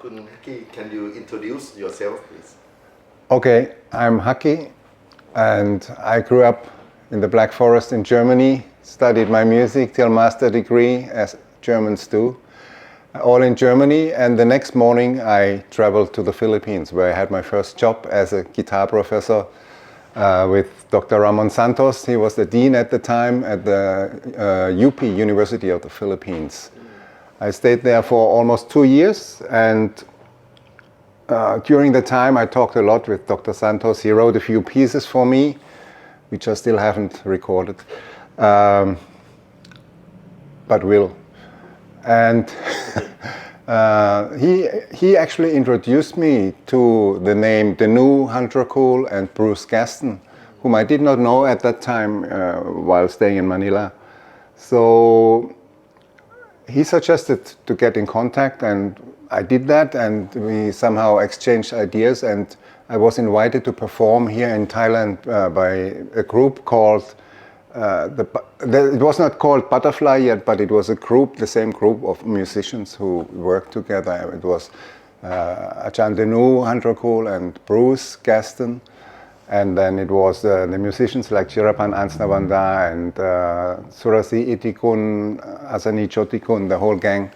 Hucky, can you introduce yourself, please? Okay, I'm Hucky, and I grew up in the Black Forest in Germany, studied my music till master degree, as Germans do, all in Germany, and the next morning I traveled to the Philippines, where I had my first job as a guitar professor with Dr. Ramon Santos. He was the dean at the time at the UP, University of the Philippines. I stayed there for almost 2 years, and during the time I talked a lot with Dr. Santos. He wrote a few pieces for me, which I still haven't recorded, but will. And he actually introduced me to the name Danu Handrakool and Bruce Gaston, whom I did not know at that time while staying in Manila. So he suggested to get in contact, and I did that, and we somehow exchanged ideas, and I was invited to perform here in Thailand by a group called, it was not called Butterfly yet, but it was a group, the same group of musicians who worked together. It was Ajahn Danu Handrakool and Bruce Gaston, and then it was the musicians like Chirapan Ansnawanda and Surasi Itikun, Asani Chotikun. The whole gang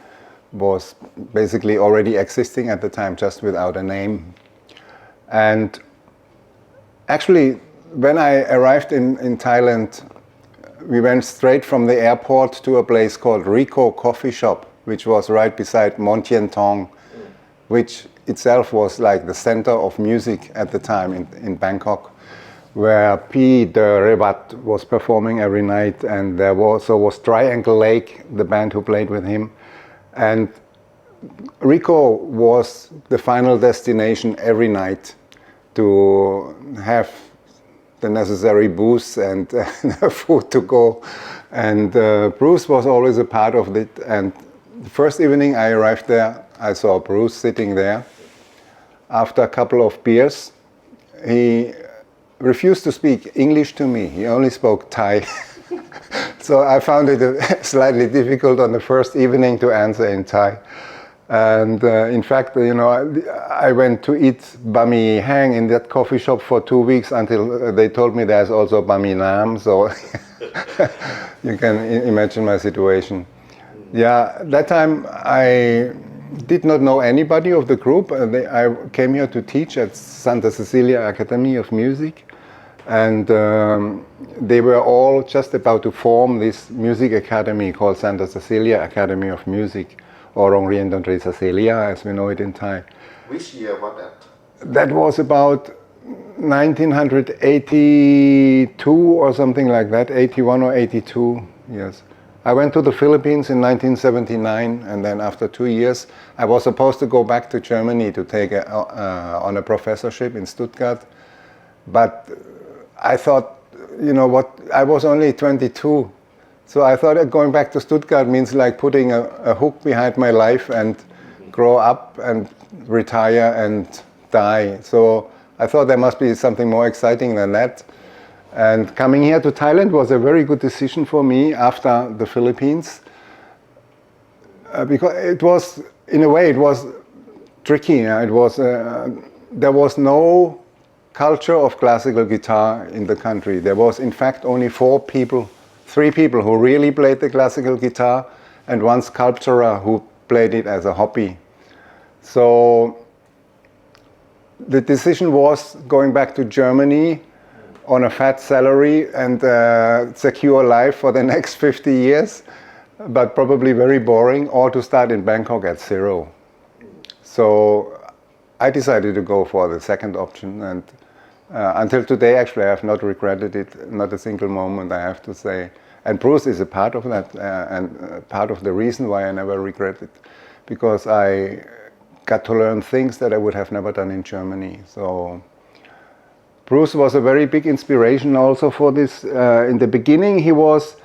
was basically already existing at the time, just without a name. And actually, when I arrived in Thailand, we went straight from the airport to a place called Rico Coffee Shop, which was right beside Montien Tong, which itself was like the center of music at the time in Bangkok, where P. De Revat was performing every night, and there also was Triangle Lake, the band who played with him. And Rico was the final destination every night to have the necessary booze and food to go. And Bruce was always a part of it. And the first evening I arrived there, I saw Bruce sitting there. After a couple of beers, he refused to speak English to me. He only spoke Thai. So I found it slightly difficult on the first evening to answer in Thai. And in fact, I went to eat bami hang in that coffee shop for 2 weeks until they told me there's also bami nam. So you can imagine my situation. Yeah, that time I did not know anybody of the group. I came here to teach at Santa Cecilia Academy of Music, and they were all just about to form this music academy called Santa Cecilia Academy of Music, or Rong Rien Dontri Cecilia, as we know it in Thai. Which year was that? That was about 1982 or something like that, 81 or 82, yes. I went to the Philippines in 1979, and then after 2 years, I was supposed to go back to Germany to take on a professorship in Stuttgart. But I thought, I was only 22. So I thought that going back to Stuttgart means like putting a hook behind my life and grow up and retire and die. So I thought there must be something more exciting than that. And coming here to Thailand was a very good decision for me after the Philippines, because it was, in a way, it was tricky. It was there was no culture of classical guitar in the country. There was, in fact, only 3 people who really played the classical guitar, and 1 sculptor who played it as a hobby. So the decision was going back to Germany on a fat salary and secure life for the next 50 years, but probably very boring, or to start in Bangkok at zero. So I decided to go for the second option, and until today, actually, I have not regretted it, not a single moment, I have to say. And Bruce is a part of that, and part of the reason why I never regret it, because I got to learn things that I would have never done in Germany. So Bruce was a very big inspiration also for this. In the beginning, he was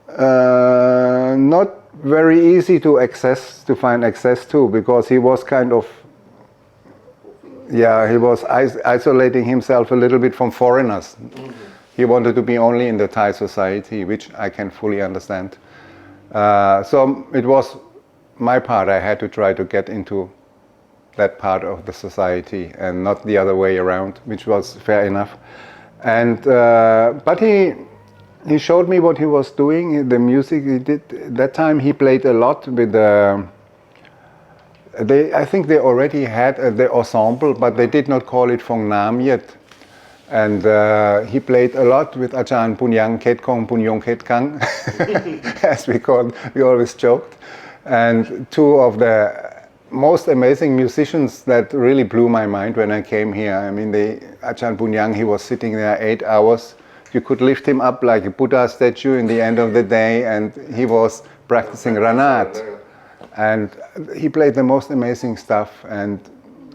not very easy to find access to, because he was kind of, he was isolating himself a little bit from foreigners. Mm-hmm. He wanted to be only in the Thai society, which I can fully understand. So it was my part. I had to try to get into that part of the society and not the other way around, which was fair enough. And but he showed me what he was doing, the music he did. That time he played a lot with I think they already had the ensemble, but they did not call it Phong Nam yet. And he played a lot with Ajahn Punyang Khet Kong Punyong Khet Kang, as we always joked. And two of the most amazing musicians that really blew my mind when I came here. I mean, Ajahn Punyang, he was sitting there 8 hours. You could lift him up like a Buddha statue in the end of the day, and he was practicing Ranat. And he played the most amazing stuff, and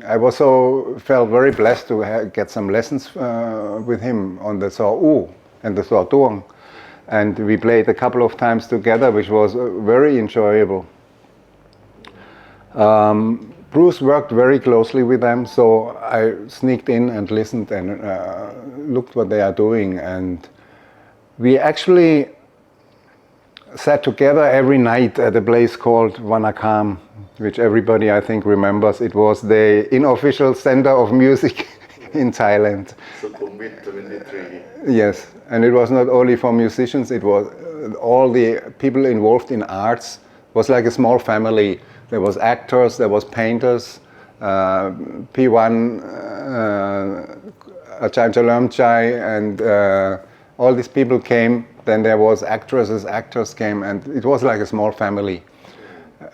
I felt very blessed to get some lessons with him on the So U and the So Tuong. And we played a couple of times together, which was very enjoyable. Bruce worked very closely with them, so I sneaked in and listened and looked what they are doing. And we actually sat together every night at a place called Vanakam, which everybody I think remembers. It was the unofficial center of music in Thailand. Sukhumvit 23. Yes, and it was not only for musicians, it was all the people involved in arts. It was like a small family. There was actors, there was painters, P1, Ajahn Chalam Chai, and all these people came. Then there was actresses, actors came, and it was like a small family.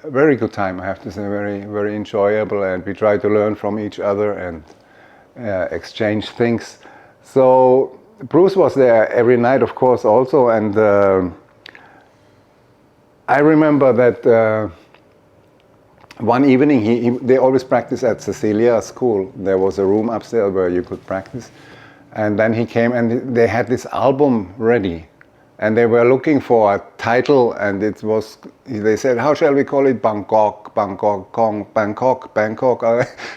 A very good time, I have to say, very, very enjoyable, and we tried to learn from each other and exchange things. So Bruce was there every night, of course, also, and I remember that one evening they always practiced at Cecilia School. There was a room upstairs where you could practice, and then he came and they had this album ready. And they were looking for a title, and they said, how shall we call it? Bangkok, Bangkok, Kong, Bangkok, Bangkok.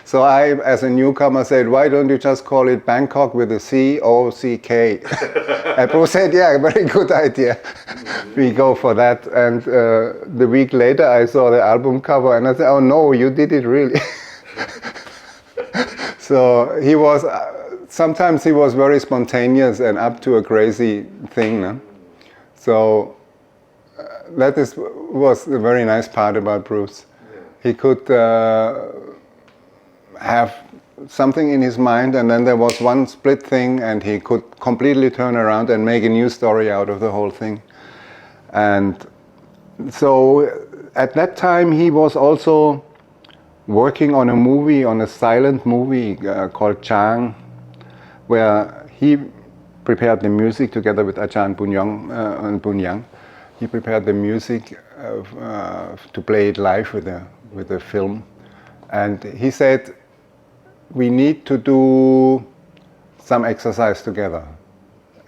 So I, as a newcomer, said, why don't you just call it Bangkok with a C-O-C-K? And Bruce said, yeah, very good idea. We go for that. And the week later, I saw the album cover, and I said, oh no, you did it really. So he was, sometimes he was very spontaneous and up to a crazy thing. No? So that was a very nice part about Bruce. Yeah. He could have something in his mind, and then there was one split thing, and he could completely turn around and make a new story out of the whole thing. And so at that time he was also working on a silent movie called Chang, where he prepared the music together with Ajahn Punyang and Punyang. He prepared the music to play it live with the film. And he said, we need to do some exercise together.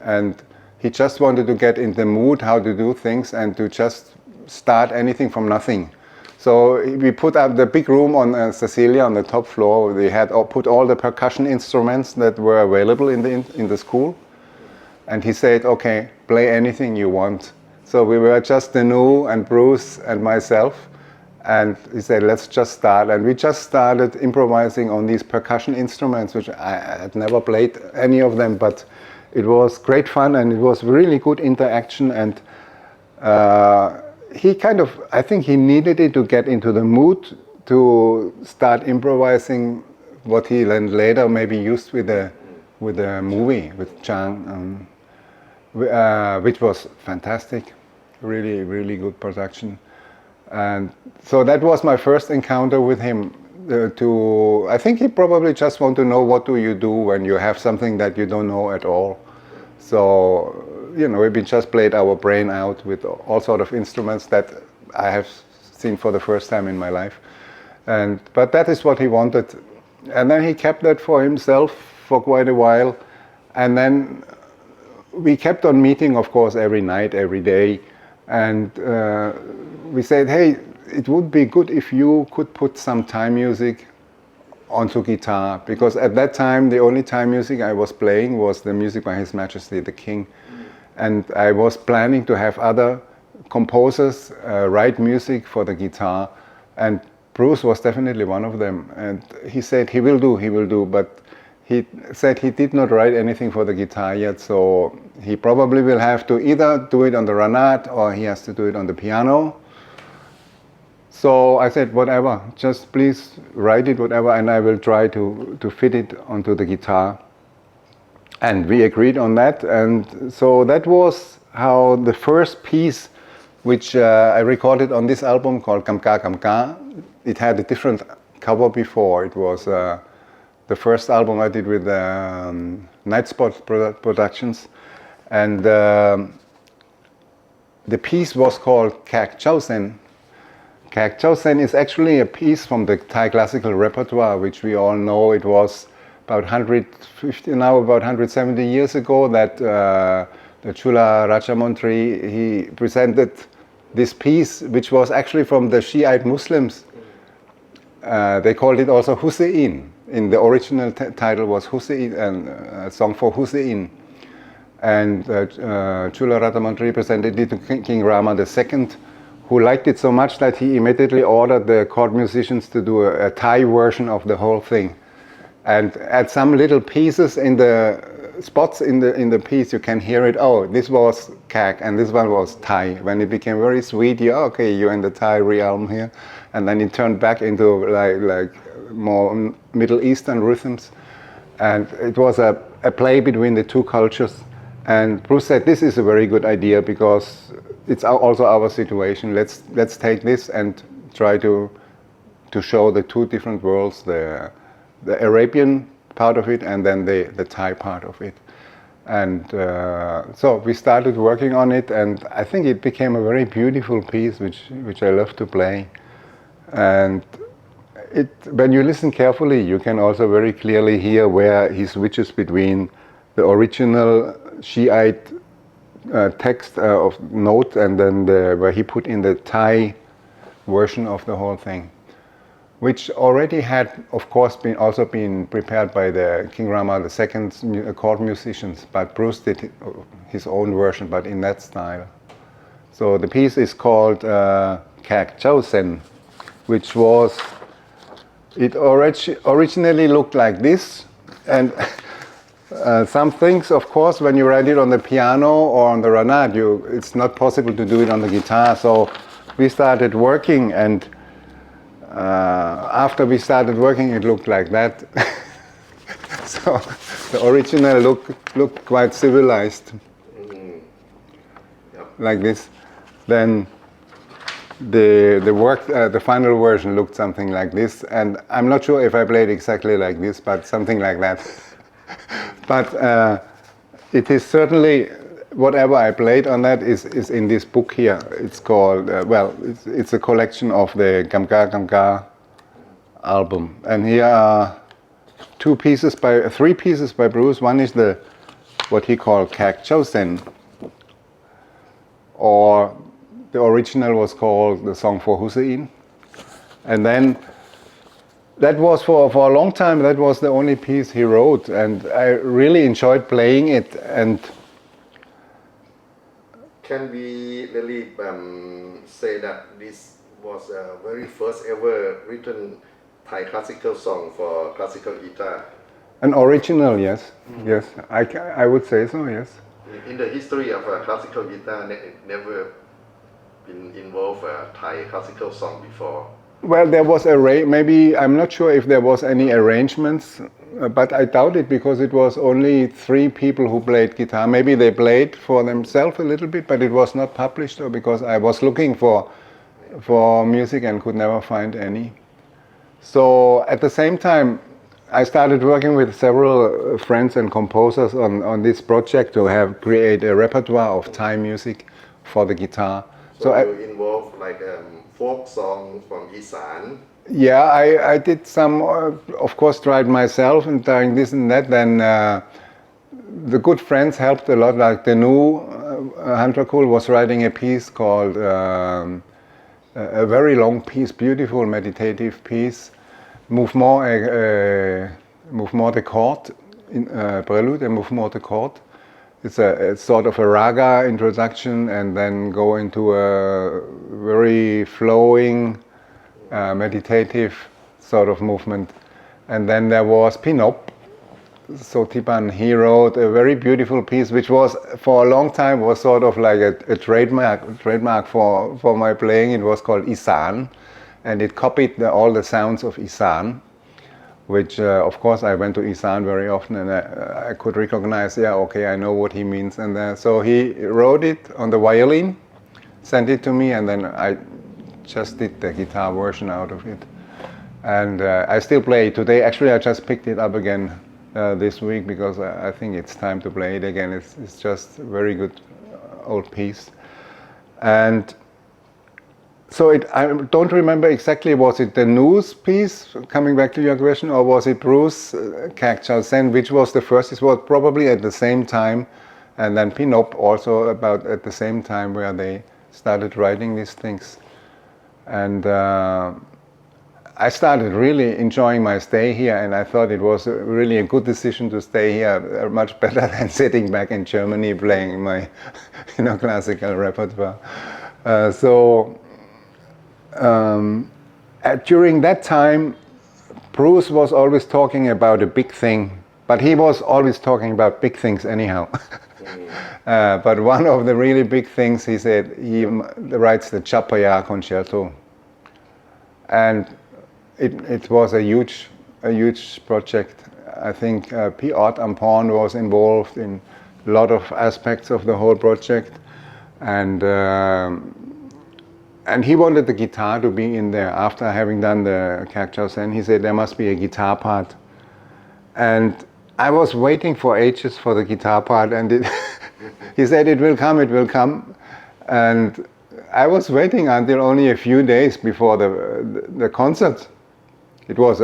And he just wanted to get in the mood how to do things and to just start anything from nothing. So we put up the big room on Cecilia on the top floor. We had put all the percussion instruments that were available in the school. And he said, okay, play anything you want. So we were just Danu and Bruce and myself. And he said, let's just start. And we just started improvising on these percussion instruments, which I had never played any of them, but it was great fun and it was really good interaction. And I think he needed it to get into the mood to start improvising what he then later maybe used with the movie, with Chang, which was fantastic, really, really good production. And so that was my first encounter with him. I think he probably just want to know what do you do when you have something that you don't know at all. So, we just played our brain out with all sort of instruments that I have seen for the first time in my life. But that is what he wanted. And then he kept that for himself for quite a while. And then we kept on meeting, of course, every night, every day. And we said, hey, it would be good if you could put some Thai music onto guitar, because at that time the only Thai music I was playing was the music by His Majesty the King. And I was planning to have other composers write music for the guitar. And Bruce was definitely one of them, and he said he will do, but he said he did not write anything for the guitar yet, so he probably will have to either do it on the Ranat or he has to do it on the piano. So I said, whatever, just please write it, whatever, and I will try to fit it onto the guitar. And we agreed on that, and so that was how the first piece, which I recorded on this album called Kamka Kamka. It had a different cover before. It was the first album I did with Night Spot Productions, and the piece was called Kak Chausen. Kak Chausen is actually a piece from the Thai classical repertoire, which we all know. It was about 170 years ago that the Chula Rajamontri, he presented this piece, which was actually from the Shiite Muslims. They called it also Hussein. In the original title was Hussein, and a song for Hussein. And Chula Rajamontri presented it to King Rama II, who liked it so much that he immediately ordered the court musicians to do a Thai version of the whole thing. And at some little pieces in the spots in the piece, you can hear it. Oh, this was Kak, and this one was Thai. When it became very sweet, okay, you're in the Thai realm here, and then it turned back into like more Middle Eastern rhythms, and it was a play between the two cultures. And Bruce said, "This is a very good idea because it's also our situation. Let's take this and try to show the two different worlds, the Arabian part of it and then the Thai part of it." And so we started working on it, and I think it became a very beautiful piece which I love to play. And when you listen carefully, you can also very clearly hear where he switches between the original Shiite text of note and then where he put in the Thai version of the whole thing, which already had, of course, been prepared by the King Rama II court musicians, but Bruce did his own version, but in that style. So the piece is called Kak Chausen, which was, it originally looked like this, and some things, of course, when you write it on the piano or on the Ranat, it's not possible to do it on the guitar. So we started working, and after we started working, it looked like that. So the original looked quite civilized, like this. Then the final version looked something like this, and I'm not sure if I played exactly like this, but something like that. But it is certainly, whatever I played on that is in this book here. It's called, it's a collection of the Kamka Kamka album. And here are three pieces by Bruce. One is what he called Kak Chausen, or the original was called the Song for Hussein. And then that was for a long time, that was the only piece he wrote, and I really enjoyed playing it. And can we really say that this was a very first ever written Thai classical song for classical guitar? An original, yes. Yes, I would say so, yes. In the history of classical guitar, never been involved a Thai classical song before. Well, there was maybe, I'm not sure if there was any arrangements, but I doubt it because it was only 3 people who played guitar. Maybe they played for themselves a little bit, but it was not published, or because I was looking for music and could never find any. So at the same time, I started working with several friends and composers on this project to create a repertoire of Thai music for the guitar. So you involved like folk songs from Isan? Yeah, I did some, of course, tried myself and trying this and that. Then the good friends helped a lot, like the new Handrakul was writing a piece called, a very long piece, beautiful meditative piece, Mouvement de Corde, Prelude and Mouvement de Corde. It's a sort of a raga introduction and then go into a very flowing meditative sort of movement. And then there was Pinop Sotipan. He wrote a very beautiful piece, which was for a long time was sort of like a trademark for my playing. It was called Isan, and it copied all the sounds of Isan, which of course I went to Isan very often, and I could recognize, yeah, okay, I know what he means. And so he wrote it on the violin, sent it to me, and then I just did the guitar version out of it. And I still play it today. Actually, I just picked it up again this week because I think it's time to play it again. It's just a very good old piece. And so I don't remember exactly, was it the news piece, coming back to your question, or was it Bruce Gaston, which was the first? It was probably at the same time, and then Pinop also about at the same time where they started writing these things. And I started really enjoying my stay here, and I thought it was really a good decision to stay here, much better than sitting back in Germany playing my classical repertoire. During that time, Bruce was always talking about a big thing, but he was always talking about big things anyhow. But one of the really big things, he said, he writes the Chapaya Concerto. And it was a huge project. I think P. Ott Ampon was involved in a lot of aspects of the whole project. And he wanted the guitar to be in there. After having done the Cactus, he said there must be a guitar part. And I was waiting for ages for the guitar part, and he said it will come. And I was waiting until only a few days before the concert. It was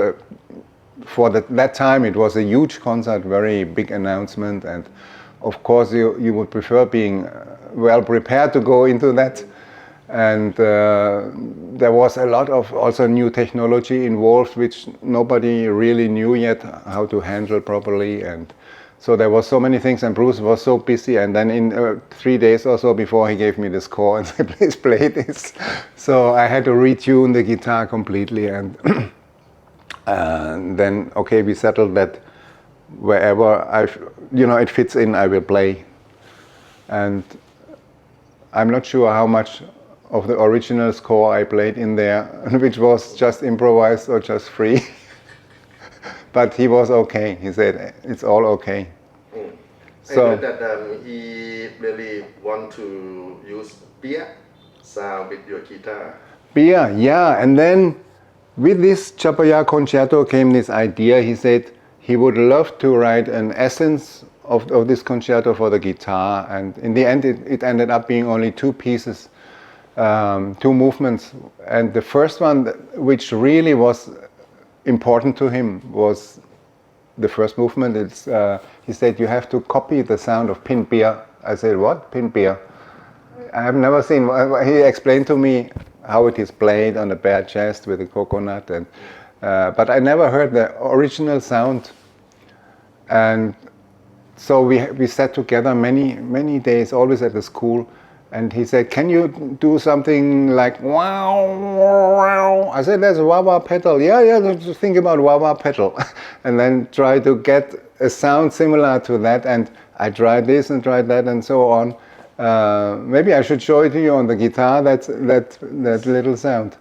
for that time it was a huge concert, very big announcement, and of course you would prefer being well prepared to go into that. And there was a lot of also new technology involved, which nobody really knew yet how to handle properly. And so there was so many things, and Bruce was so busy. And then in 3 days or so before, he gave me the score and said, please play this. So I had to retune the guitar completely. And then, okay, we settled that wherever it fits in, I will play. And I'm not sure how much of the original score I played in there, which was just improvised or just free. But he was okay. He said, it's all okay. So I heard that he really want to use beer sound with your guitar. Beer, yeah. And then with this Chapaya Concerto came this idea. He said he would love to write an essence of this concerto for the guitar. And in the end, it ended up being only 2 pieces. 2 movements, and the first one, which really was important to him, was the first movement. He said you have to copy the sound of pin beer. I said, what? Pin beer? I have never seen. He explained to me how it is played on a bare chest with a coconut, and but I never heard the original sound. And so we sat together many days, always at the school. And he said, can you do something like wow, wow? I said, there's a wah-wah pedal. Yeah, just think about wah-wah pedal. And then try to get a sound similar to that. And I tried this and tried that and so on. Maybe I should show it to you on the guitar, that little sound.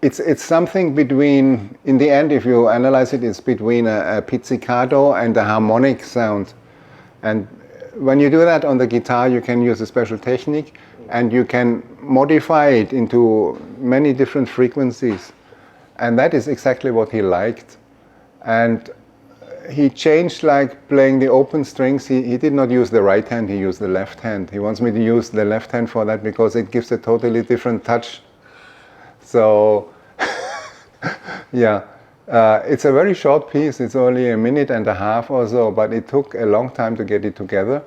It's something between, in the end, if you analyze it, it's between a pizzicato and a harmonic sound. And when you do that on the guitar, you can use a special technique, and you can modify it into many different frequencies. And that is exactly what he liked. And he changed, like playing the open strings. He did not use the right hand, he used the left hand. He wants me to use the left hand for that because it gives a totally different touch. So, yeah. It's a very short piece. It's only 1.5 minutes or so, but it took a long time to get it together.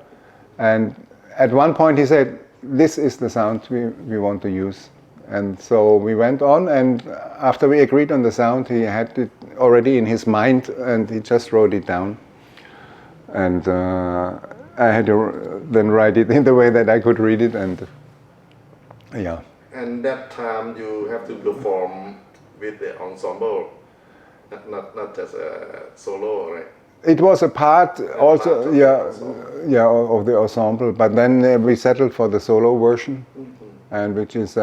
And at one point he said, this is the sound we want to use. And so we went on, and after we agreed on the sound, he had it already in his mind, and he just wrote it down. And I had to then write it in the way that I could read it, and yeah. And that time you have to perform with the ensemble, not just a solo, right? It was a part also, part of the ensemble. of the ensemble. But then we settled for the solo version, and which is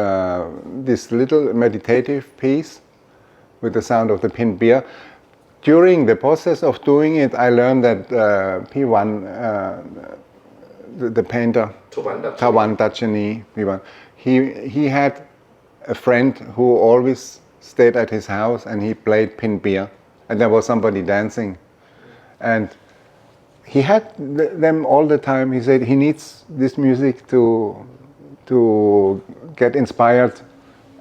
this little meditative piece with the sound of the pin beer. During the process of doing it, I learned that P1, the painter, Tawan Dachani, he had a friend who always stayed at his house, and he played pin beer, and there was somebody dancing. And he had them all the time. He said he needs this music to get inspired,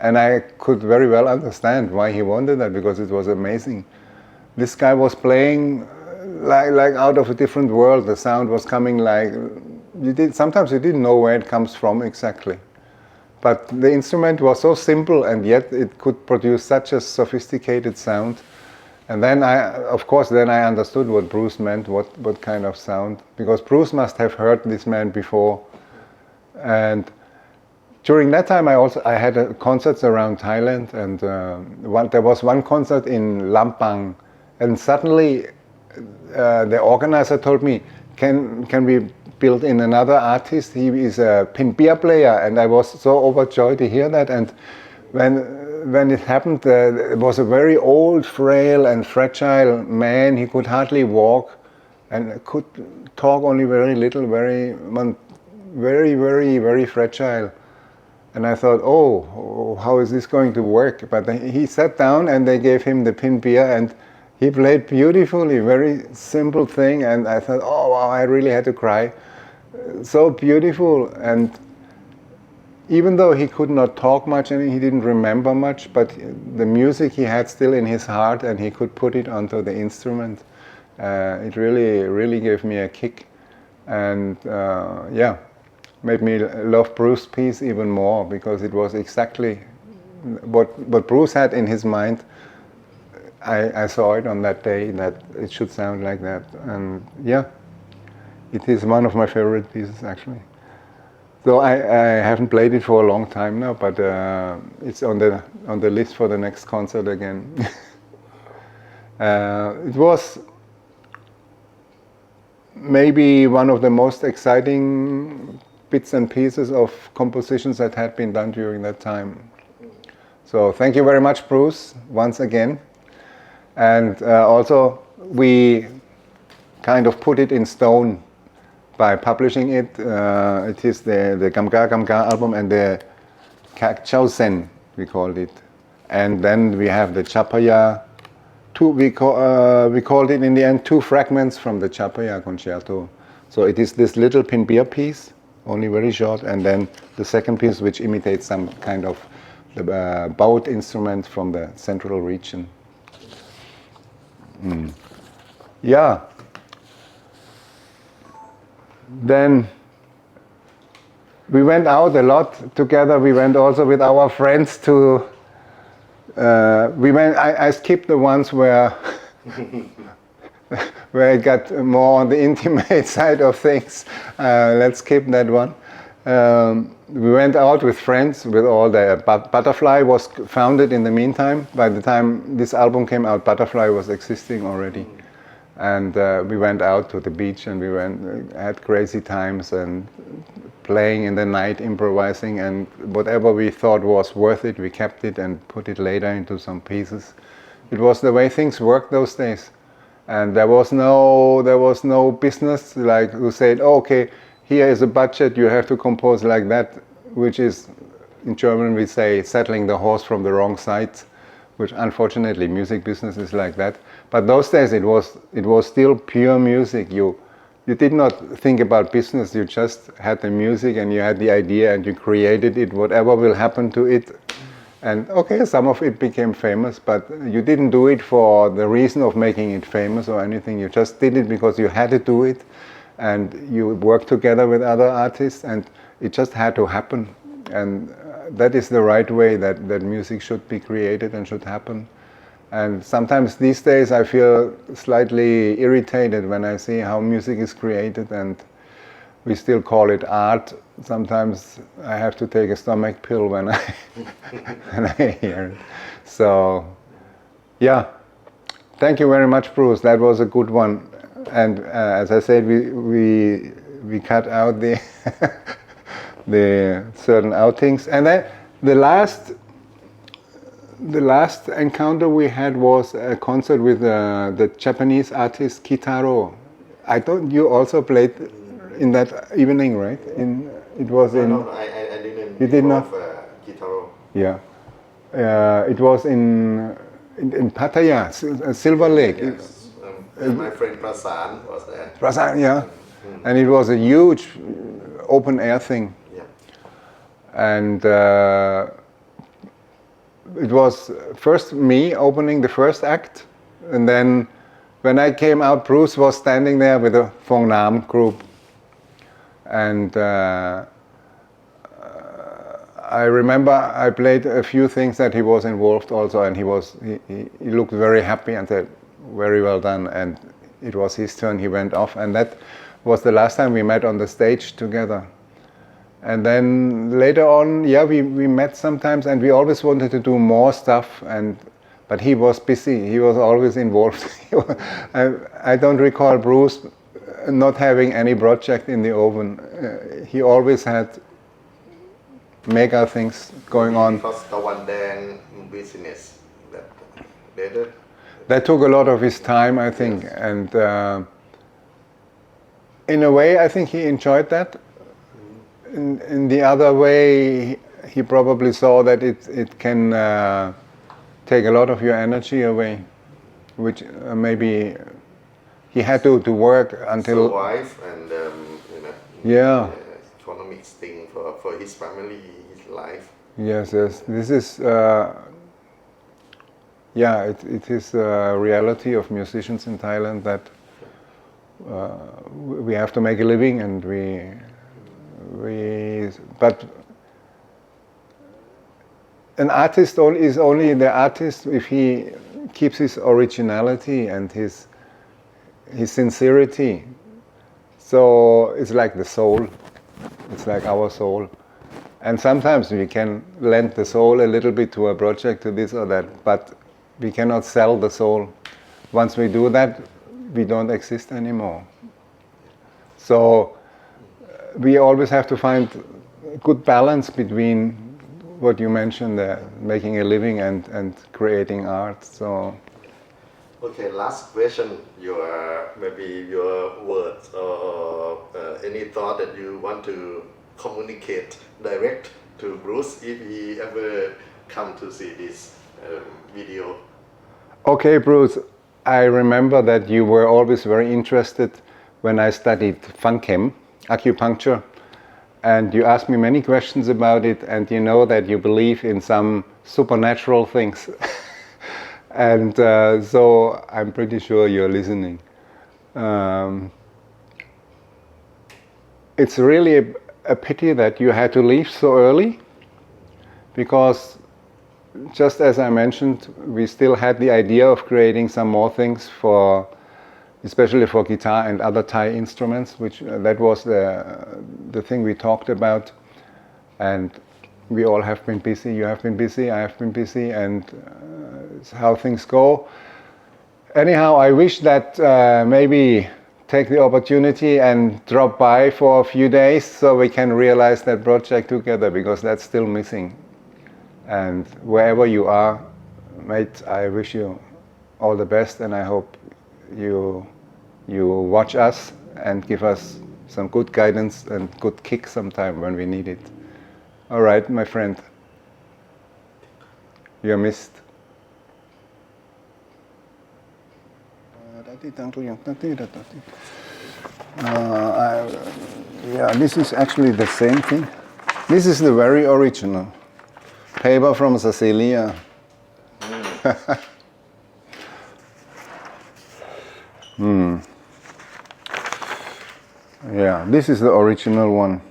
and I could very well understand why he wanted that, because it was amazing. This guy was playing like out of a different world. The sound was coming like sometimes you didn't know where it comes from exactly. But the instrument was so simple, and yet it could produce such a sophisticated sound. And then I understood what Bruce meant, what kind of sound, because Bruce must have heard this man before. And during that time I had concerts around Thailand, and there was one concert in Lampang, and suddenly the organizer told me, can we build in another artist? He is a pin beer player, and I was so overjoyed to hear that. And when it happened, it was a very old, frail and fragile man. He could hardly walk and could talk only very little, very, very, very fragile. And I thought, oh, how is this going to work? But he sat down, and they gave him the pin beer, and he played beautifully, very simple thing. And I thought, oh, wow, I really had to cry. So beautiful. And even though he could not talk much and he didn't remember much, but the music he had still in his heart, and he could put it onto the instrument. It really, really gave me a kick, and made me love Bruce's piece even more, because it was exactly what Bruce had in his mind. I saw it on that day, that it should sound like that, and it is one of my favorite pieces actually. So I haven't played it for a long time now, but it's on the list for the next concert again. It was maybe one of the most exciting bits and pieces of compositions that had been done during that time. So thank you very much, Bruce, once again. And also we kind of put it in stone by publishing it. It is the Gamga album and the Kak Chao Sen, we called it. And then we have the Chapaya, we called it in the end 2 fragments from the Chapaya concerto. So it is this little pin beer piece, only very short, and then the second piece, which imitates some kind of the bowed instrument from the central region. Then we went out a lot together. We went also with our friends to. I skipped the ones where it got more on the intimate side of things. Let's skip that one. We went out with friends, with all the Butterfly was founded in the meantime. By the time this album came out, Butterfly was existing already. And we went out to the beach, and we had crazy times and playing in the night, improvising, and whatever we thought was worth it, we kept it and put it later into some pieces. It was the way things worked those days, and there was no business like who said, oh, okay, here is a budget, you have to compose like that, which is in German we say settling the horse from the wrong side, which unfortunately music business is like that. But those days it was still pure music. You did not think about business, you just had the music and you had the idea and you created it, whatever will happen to it. And okay, some of it became famous, but you didn't do it for the reason of making it famous or anything. You just did it because you had to do it, and you worked together with other artists, and it just had to happen. And that is the right way that music should be created and should happen. And sometimes these days I feel slightly irritated when I see how music is created, and we still call it art. Sometimes I have to take a stomach pill when I when I hear it. So, yeah. Thank you very much, Bruce. That was a good one. And as I said, we cut out the the certain outings. And then the last encounter we had was a concert with the Japanese artist Kitaro. I thought you also played in that evening, right? It was in. No, I didn't. You did not. Kitaro. Yeah, it was in Pattaya, Silver Lake. Yes. My friend Prasan was there. Prasan, yeah, and it was a huge open air thing. Yeah. And it was first me opening the first act, and then when I came out, Bruce was standing there with the Phong Nam group. And I remember I played a few things that he was involved also, and he looked very happy and said, very well done. And it was his turn, he went off, and that was the last time we met on the stage together. And then later on, yeah, we met sometimes, and we always wanted to do more stuff, but he was busy, he was always involved. I don't recall Bruce not having any project in the oven. He always had mega things going on. Because the one dang business that took a lot of his time, I think. Yes. And in a way, I think he enjoyed that. In the other way, he probably saw that it can take a lot of your energy away, which maybe he had to work until survive and yeah, economic thing for his family, his life. Yes. This is it is a reality of musicians in Thailand that we have to make a living, and but an artist is only the artist if he keeps his originality and his sincerity. So it's like the soul, it's like our soul. And sometimes we can lend the soul a little bit to a project, to this or that, but we cannot sell the soul. Once we do that, we don't exist anymore. So we always have to find a good balance between what you mentioned, making a living and creating art. So. Okay, last question. Maybe your words or any thought that you want to communicate direct to Bruce if he ever come to see this video. Okay, Bruce. I remember that you were always very interested when I studied Funkem, acupuncture, and you asked me many questions about it, and you know that you believe in some supernatural things. And so I'm pretty sure you're listening. It's really a pity that you had to leave so early, because just as I mentioned, we still had the idea of creating some more things especially for guitar and other Thai instruments, which that was the thing we talked about. And we all have been busy. You have been busy, I have been busy, and it's how things go. Anyhow, I wish that maybe take the opportunity and drop by for a few days so we can realize that project together, because that's still missing. And wherever you are, mate, I wish you all the best, and I hope you watch us and give us some good guidance and good kick sometime when we need it. All right, my friend. You're missed. Yeah, this is actually the same thing. This is the very original. Paper from Cecilia. Yeah, this is the original one.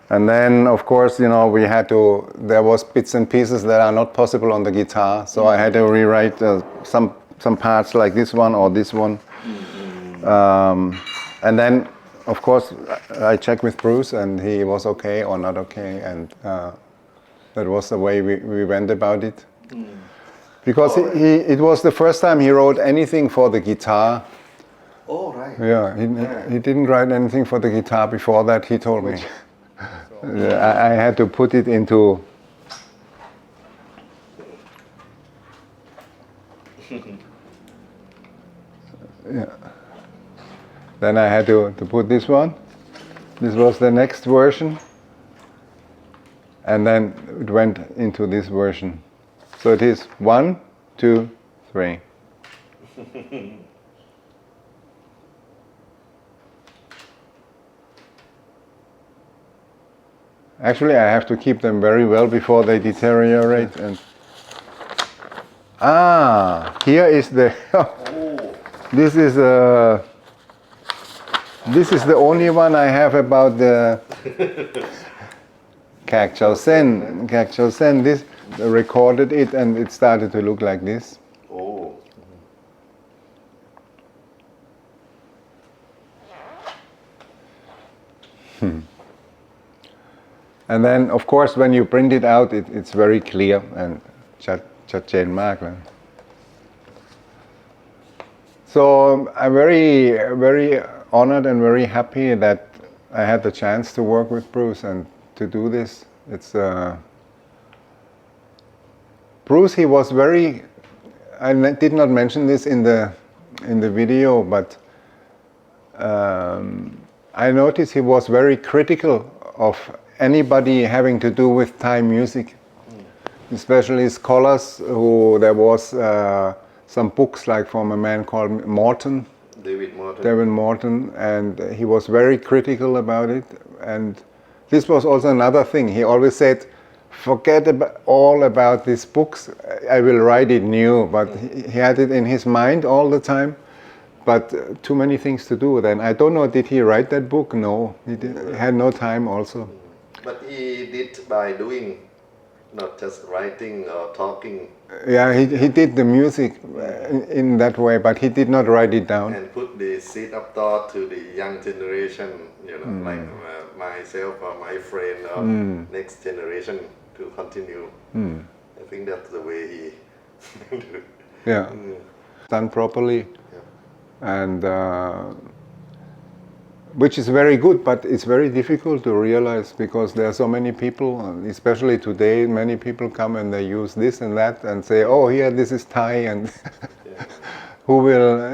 And then, of course, there was bits and pieces that are not possible on the guitar, so I had to rewrite some parts like this one or this one. And then, of course, I checked with Bruce, and he was okay or not okay, and that was the way we went about it. Because it was the first time he wrote anything for the guitar. Oh, right. Yeah, he didn't write anything for the guitar before that, he told me. I had to put it into... Yeah. Then I had to put this one. This was the next version. And then it went into this version. So it is 1, 2, 3. Actually, I have to keep them very well before they deteriorate. And here is the. This is the only one I have about the Kak Chao Sen. Kak Chao Sen. This recorded it, and it started to look like this. Oh. And then, of course, when you print it out, it's very clear and ชัดเจนมากเลย So I'm very honored and very happy that I had the chance to work with Bruce and to do this. It's Bruce. He was very. I did not mention this in the video, but I noticed he was very critical of anybody having to do with Thai music, especially scholars who there was some books like from a man called David Morton, and he was very critical about it. And this was also another thing. He always said, forget all about these books, I will write it new. But he had it in his mind all the time, but too many things to do then. I don't know, did he write that book? No, he had no time also. But he did by doing, not just writing or talking. Yeah, he did the music in that way, but he did not write it down. And put the seed of thought to the young generation, like myself or my friend or next generation to continue. I think that's the way he Yeah, done properly. And which is very good, but it's very difficult to realize because there are so many people, especially today, many people come and they use this and that and say, oh, here, this is Thai, and who will,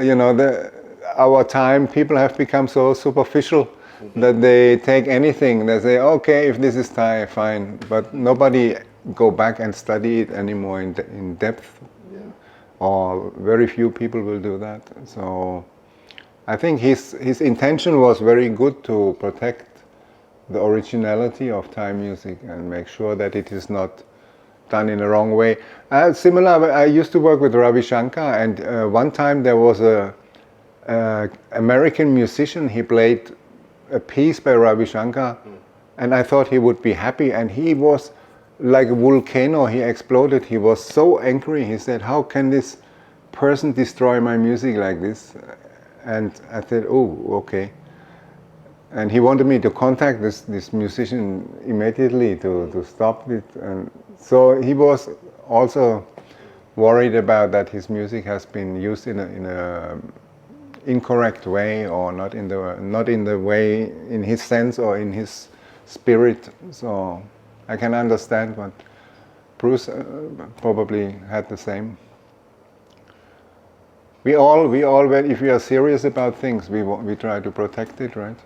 our time, people have become so superficial that they take anything. They say, okay, if this is Thai, fine, but nobody go back and study it anymore in depth, or very few people will do that. So I think his intention was very good to protect the originality of Thai music and make sure that it is not done in the wrong way. Similar, I used to work with Ravi Shankar, and one time there was a American musician. He played a piece by Ravi Shankar, and I thought he would be happy, and he was like a volcano. He exploded. He was so angry. He said, how can this person destroy my music like this? And I said, oh, okay. And he wanted me to contact this musician immediately to stop it. And so he was also worried about that his music has been used in a incorrect way, or not in the way, in his sense or in his spirit. So I can understand, but Bruce probably had the same. We all, if we are serious about things, we try to protect it, right?